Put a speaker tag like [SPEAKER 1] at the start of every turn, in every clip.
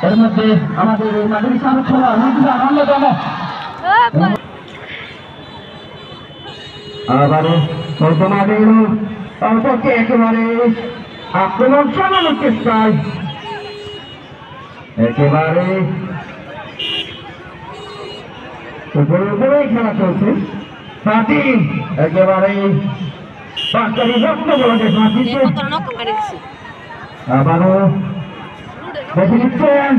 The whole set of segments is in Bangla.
[SPEAKER 1] এর মধ্যে আমাদের এই মাঝারি সামনে ছোড়া অন্যতম আবারও তোমাদের অল্পকে একেবারে আক্রমণ চালানোর চেষ্টায় একেবারে উপরে উপরে খেলা চলছে পাতি একেবারে পাঁচটারি রত্ন বলাকে মাটিতে আবারও দেখে নিচ্ছেন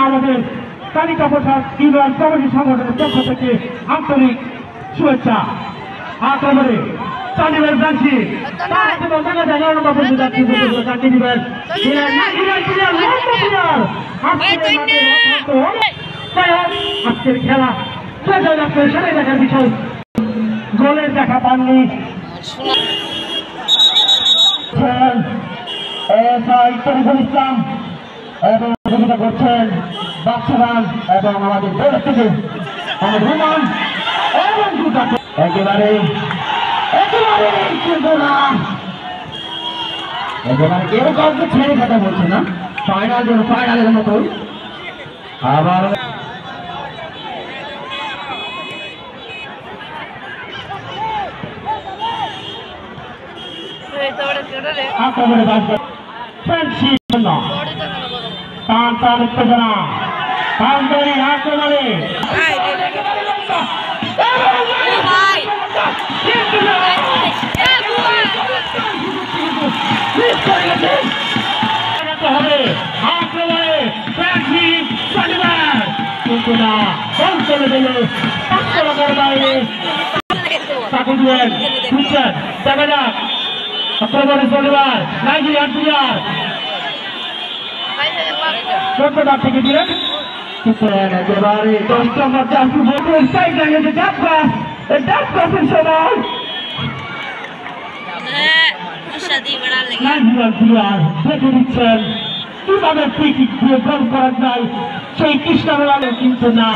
[SPEAKER 1] আমাদের তালিকা প্রসাদ ইউনিয়ন কমিটি সংগঠনের পক্ষ থেকে আন্তরিক শুভেচ্ছা আক্রমণে চালিবেন যাচ্ছি আজকের খেলা সেটাই দেখার বিষয় গোলের দেখা পাননি ইসলাম এবং সহযোগিতা করছেন বাদশাহ এবং আমাদের দলের থেকে আমাদের রুমান এবং একেবারে কেউ কাউকে ছেড়ে কথা বলছে না ফাইনালের মতো আবার আক্রমণে ফ্রেন্ডশিপ টান টান উত্তেজনা টানটানি আক্রমণে হবে আক্রমণে ফ্রেন্ডশিপ শনিবার কিন্তু না বল চলে গেল 500 টাকার বাইরে চাকরি দিলেন খুঁজছেন দেখা যাক আক্রমণে শনিবার নাইজেরিয়ান প্লেয়ার 14 থেকে দিলেন একেবারে 10 নম্বর চাকরি ভোটের সাইড লাগিয়েছে ডাক্তারের সময় নাইজেরিয়ান প্লেয়ার দেখে দিচ্ছেন কিভাবে ফ্রি কিক দিয়ে গোল করা যায় সেই কৃষ্ণ কিন্তু না